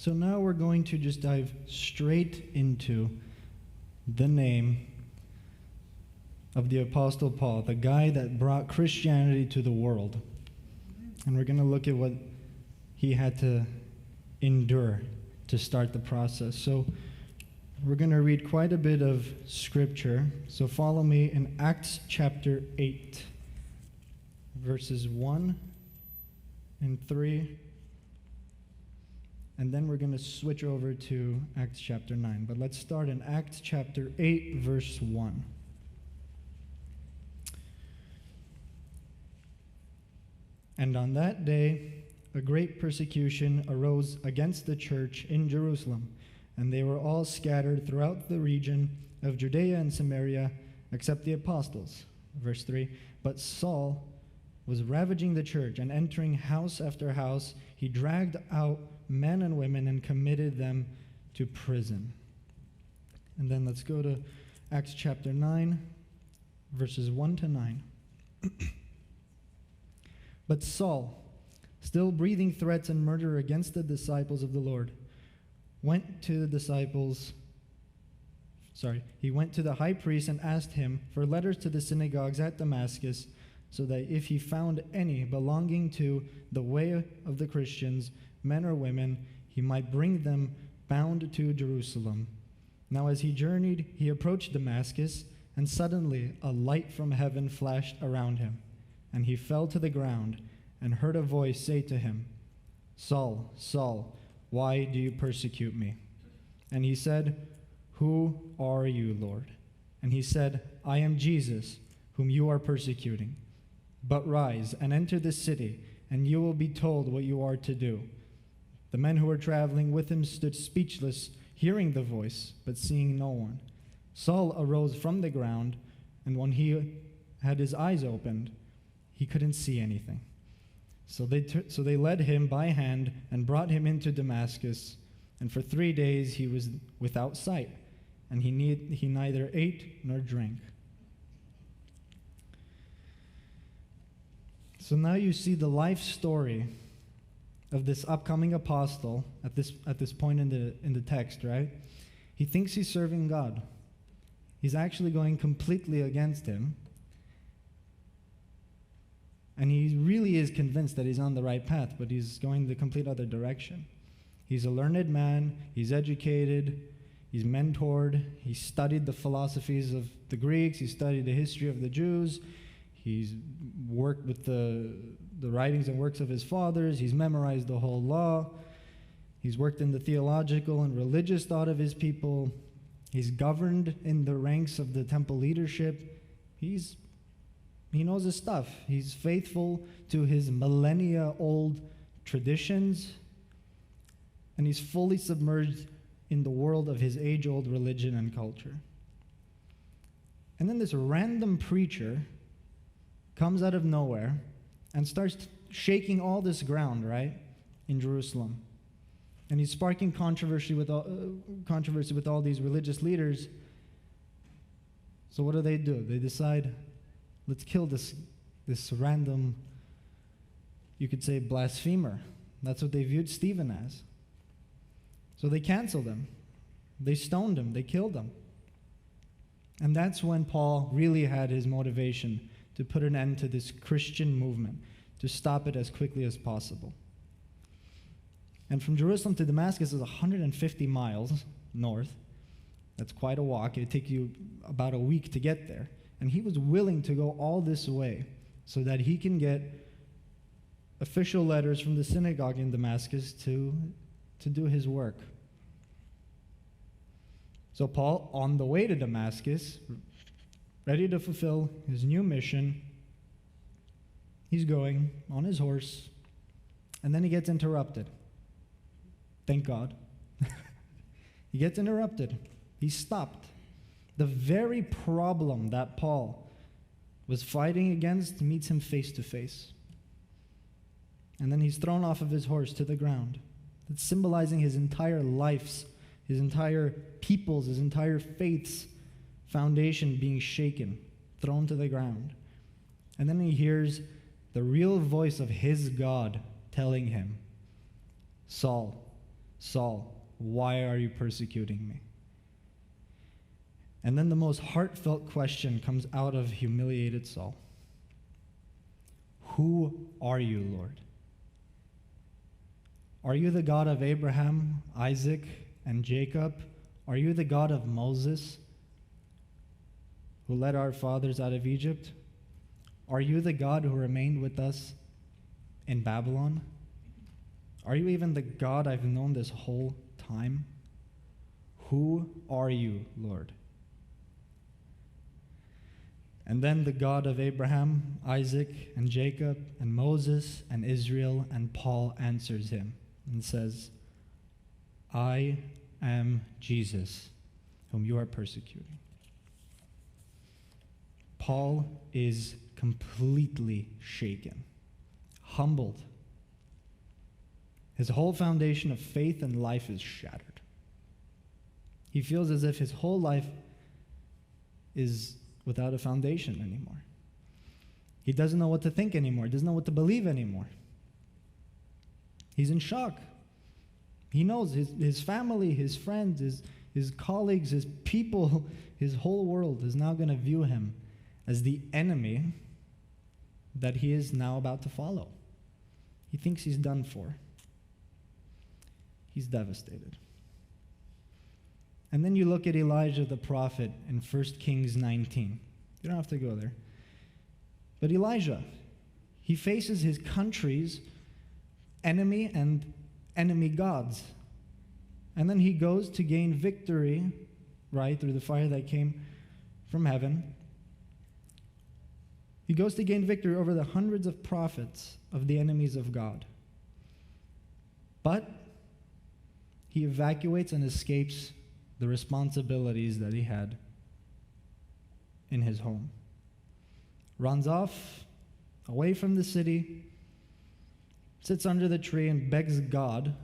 So now we're going to just dive straight into the name of the Apostle Paul, the guy that brought Christianity to the world. And we're going to look at what he had to endure to start the process. So we're going to read quite a bit of scripture. So follow me in Acts chapter 8, verses 1 and 3. And then we're going to switch over to Acts chapter 9. But let's start in Acts chapter 8, verse 1. And on that day, a great persecution arose against the church in Jerusalem, and they were all scattered throughout the region of Judea and Samaria, except the apostles. Verse 3, but Saul was ravaging the church, and entering house after house, he dragged out men and women and committed them to prison. And then let's go to Acts chapter 9, verses 1 to 9. But Saul, still breathing threats and murder against the disciples of the Lord, went to the high priest and asked him for letters to the synagogues at Damascus, so that if he found any belonging to the way of the Christians, men or women, he might bring them bound to Jerusalem. Now as he journeyed, he approached Damascus, and suddenly a light from heaven flashed around him. And he fell to the ground and heard a voice say to him, Saul, Saul, why do you persecute me? And he said, Who are you, Lord? And he said, I am Jesus, whom you are persecuting. But rise and enter the city, and you will be told what you are to do. The men who were traveling with him stood speechless, hearing the voice, but seeing no one. Saul arose from the ground, and when he had his eyes opened, he couldn't see anything. So they led him by hand and brought him into Damascus. And for 3 days he was without sight, and he neither ate nor drank. So now you see the life story of this upcoming apostle at this point in the text, right? He thinks he's serving God. He's actually going completely against him. And he really is convinced that he's on the right path, but he's going the complete other direction. He's a learned man, he's educated, he's mentored, he studied the philosophies of the Greeks, he studied the history of the Jews, he's worked with the writings and works of his fathers, he's memorized the whole law, he's worked in the theological and religious thought of his people, he's governed in the ranks of the temple leadership, he knows his stuff. He's faithful to his millennia-old traditions, and he's fully submerged in the world of his age-old religion and culture. And then this random preacher comes out of nowhere and starts shaking all this ground, right, in Jerusalem. And he's sparking controversy with all these religious leaders. So what do? They decide, let's kill this random, you could say, blasphemer. That's what they viewed Stephen as. So they canceled him. They stoned him. They killed him. And that's when Paul really had his motivation to put an end to this Christian movement, to stop it as quickly as possible. And from Jerusalem to Damascus is 150 miles north. That's quite a walk. It'd take you about a week to get there. And he was willing to go all this way so that he can get official letters from the synagogue in Damascus to do his work. So Paul, on the way to Damascus, ready to fulfill his new mission, he's going on his horse, and then he gets interrupted. Thank God. He gets interrupted. He's stopped. The very problem that Paul was fighting against meets him face to face. And then he's thrown off of his horse to the ground. That's symbolizing his entire life's, his entire people's, his entire faith's foundation being shaken, thrown to the ground. And then he hears the real voice of his God telling him, Saul, Saul, why are you persecuting me? And then the most heartfelt question comes out of humiliated Saul. Who are you, Lord? Are you the God of Abraham, Isaac, and Jacob? Are you the God of Moses, who led our fathers out of Egypt? Are you the God who remained with us in Babylon? Are you even the God I've known this whole time? Who are you, Lord? And then the God of Abraham, Isaac, and Jacob, and Moses, and Israel, and Paul answers him and says, I am Jesus, whom you are persecuting. Paul is completely shaken, humbled. His whole foundation of faith and life is shattered. He feels as if his whole life is without a foundation anymore. He doesn't know what to think anymore. He doesn't know what to believe anymore. He's in shock. He knows his family, his friends, his colleagues, his people, his whole world is now going to view him as the enemy that he is now about to follow. He thinks he's done for. He's devastated. And then you look at Elijah the prophet in 1 Kings 19. You don't have to go there. But Elijah, he faces his country's enemy and enemy gods. And then he goes to gain victory, right, through the fire that came from heaven. He goes to gain victory over the hundreds of prophets of the enemies of God. But he evacuates and escapes the responsibilities that he had in his home. Runs off, away from the city, sits under the tree and begs God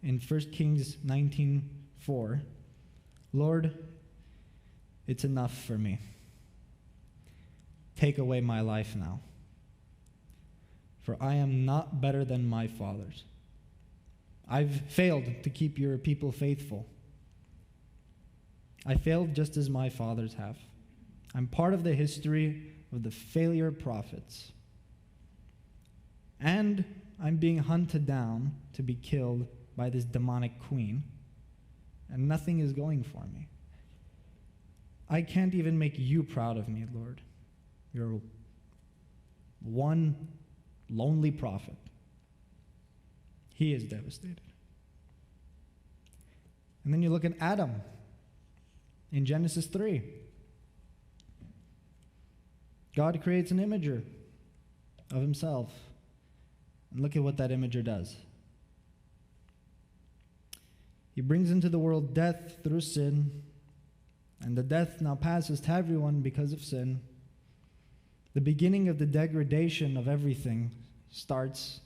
in 1 Kings 19:4, Lord, it's enough for me. Take away my life now, for I am not better than my fathers. I've failed to keep your people faithful. I failed just as my fathers have. I'm part of the history of the failure prophets. And I'm being hunted down to be killed by this demonic queen, and nothing is going for me. I can't even make you proud of me, Lord. You're one lonely prophet. He is devastated. And then you look at Adam in Genesis 3. God creates an imager of himself. And look at what that imager does. He brings into the world death through sin, and the death now passes to everyone because of sin. The beginning of the degradation of everything starts.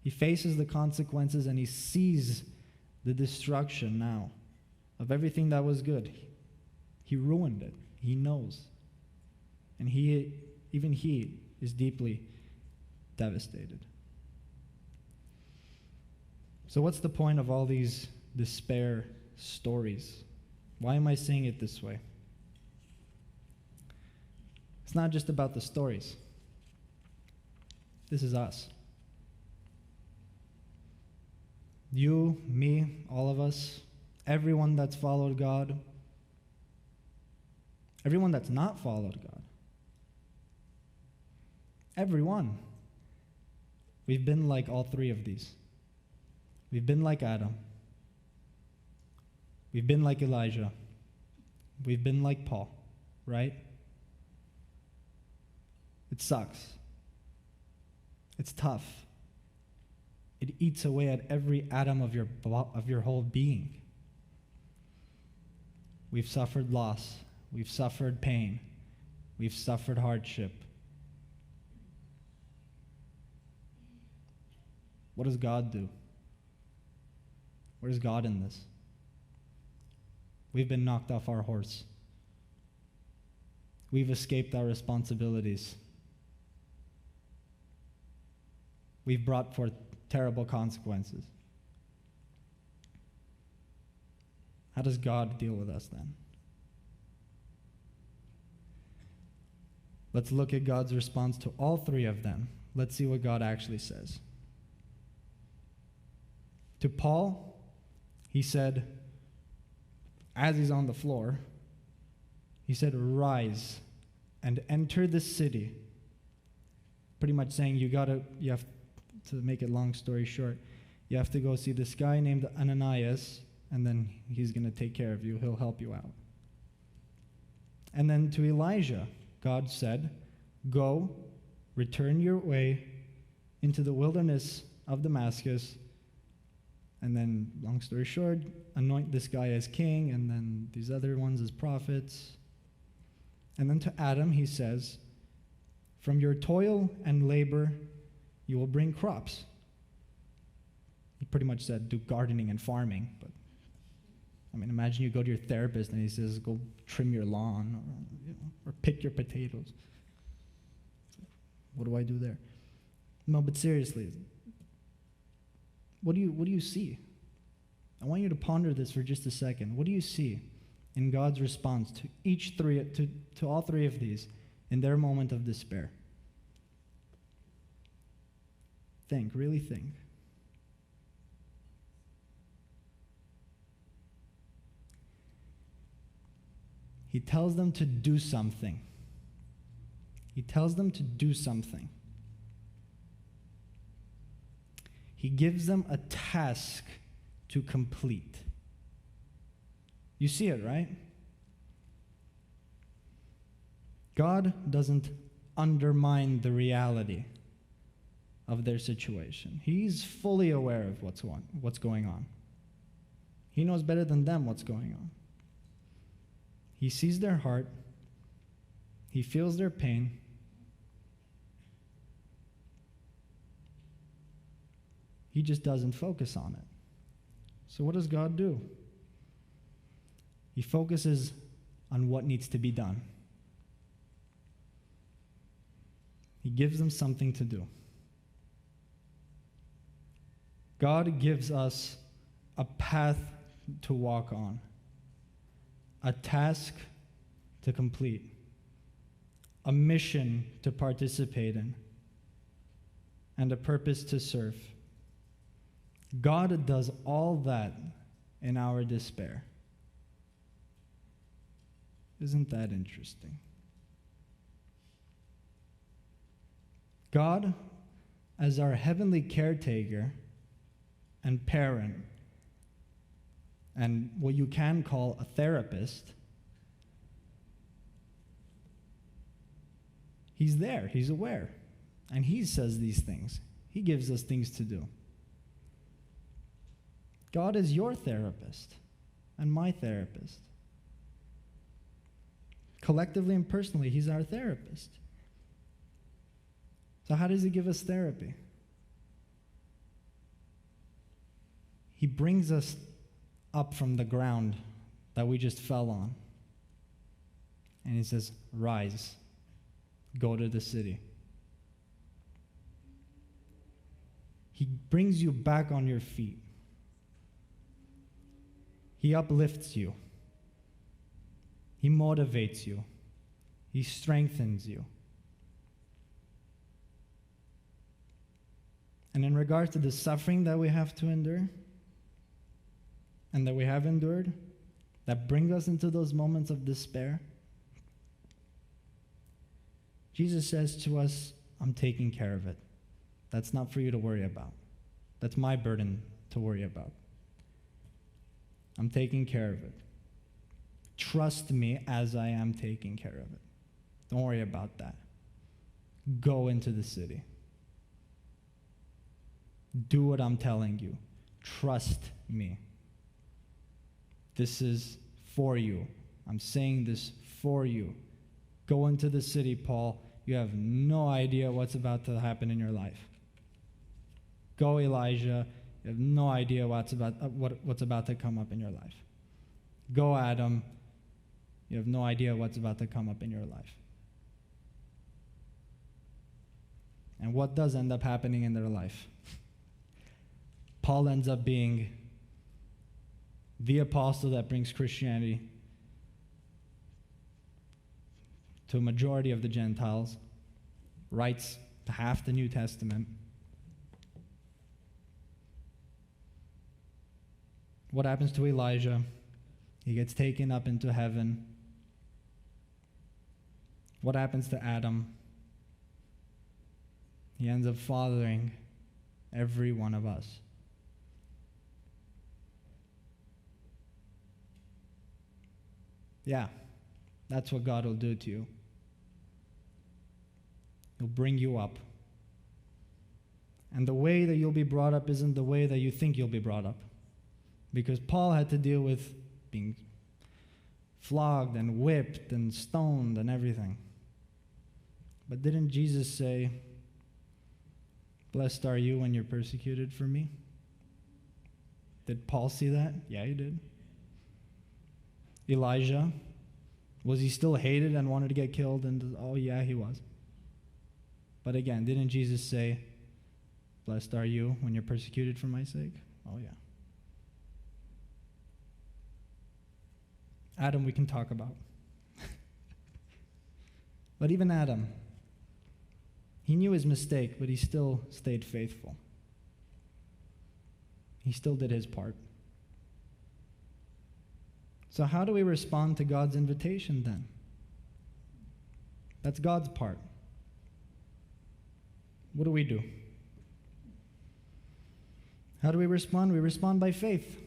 He faces the consequences and he sees the destruction now of everything that was good. He ruined it. He knows. And even he is deeply devastated. So what's the point of all these despair stories? Why am I saying it this way? It's not just about the stories. This is us. You, me, all of us, everyone that's followed God, everyone that's not followed God, everyone. We've been like all three of these. We've been like Adam. We've been like Elijah. We've been like Paul, right? It sucks. It's tough. It eats away at every atom of your whole being. We've suffered loss. We've suffered pain. We've suffered hardship. What does God do? Where's God in this? We've been knocked off our horse. We've escaped our responsibilities. We've brought forth terrible consequences. How does God deal with us then? Let's look at God's response to all three of them. Let's see what God actually says. To Paul, he said, as he's on the floor, he said, "Rise and enter the city." Pretty much saying you have to make it long story short, you have to go see this guy named Ananias, and then he's going to take care of you. He'll help you out. And then to Elijah, God said, "Go, return your way into the wilderness of Damascus." And then, long story short, anoint this guy as king, and then these other ones as prophets. And then to Adam, he says, "From your toil and labor, you will bring crops." He pretty much said, do gardening and farming. But, I mean, imagine you go to your therapist and he says, go trim your lawn or pick your potatoes. What do I do there? No, but seriously, what do you see? I want you to ponder this for just a second. What do you see in God's response to all three of these in their moment of despair? Think, really think. He tells them to do something. He tells them to do something. He gives them a task to complete. You see it, right? God doesn't undermine the reality of their situation. He's fully aware of what's going on. He knows better than them what's going on. He sees their heart. He feels their pain. He just doesn't focus on it. So what does God do? He focuses on what needs to be done. He gives them something to do. God gives us a path to walk on, a task to complete, a mission to participate in, and a purpose to serve. God does all that in our despair. Isn't that interesting? God, as our heavenly caretaker and parent, and what you can call a therapist, He's there, He's aware, and He says these things. He gives us things to do. God is your therapist and my therapist. Collectively and personally, He's our therapist. So how does He give us therapy? He brings us up from the ground that we just fell on. And He says, rise, go to the city. He brings you back on your feet. He uplifts you. He motivates you. He strengthens you. And in regards to the suffering that we have to endure, and that we have endured, that bring us into those moments of despair, Jesus says to us, I'm taking care of it. That's not for you to worry about. That's my burden to worry about. I'm taking care of it. Trust me as I am taking care of it. Don't worry about that. Go into the city. Do what I'm telling you. Trust me. This is for you. I'm saying this for you. Go into the city, Paul. You have no idea what's about to happen in your life. Go, Elijah. You have no idea what's about to come up in your life. Go, Adam. You have no idea what's about to come up in your life. And what does end up happening in their life? Paul ends up being the apostle that brings Christianity to a majority of the Gentiles, writes half the New Testament. What happens to Elijah? He gets taken up into heaven. What happens to Adam? He ends up fathering every one of us. Yeah, that's what God will do to you. He'll bring you up. And the way that you'll be brought up isn't the way that you think you'll be brought up. Because Paul had to deal with being flogged and whipped and stoned and everything. But didn't Jesus say, "Blessed are you when you're persecuted for me"? Did Paul see that? Yeah, he did. Elijah, was he still hated and wanted to get killed? And oh yeah, he was. But again, didn't Jesus say, "Blessed are you when you're persecuted for my sake"? Oh yeah. Adam we can talk about. But even Adam, he knew his mistake, but he still stayed faithful. He still did his part. So how do we respond to God's invitation then? That's God's part. What do? How do we respond? We respond by faith.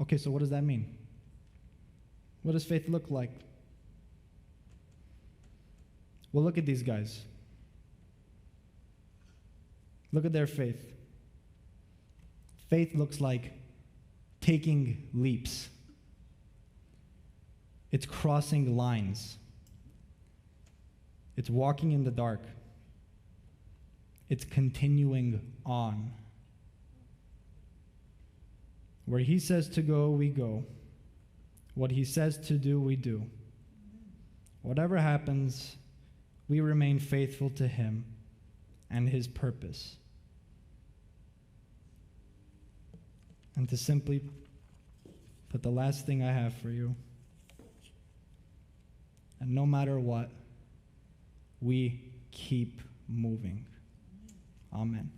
Okay, so what does that mean? What does faith look like? Well, look at these guys. Look at their faith. Faith looks like taking leaps. It's crossing lines. It's walking in the dark. It's continuing on. Where he says to go, we go. What he says to do, we do. Whatever happens, we remain faithful to him and his purpose. And to simply put the last thing I have for you, and no matter what, we keep moving. Amen.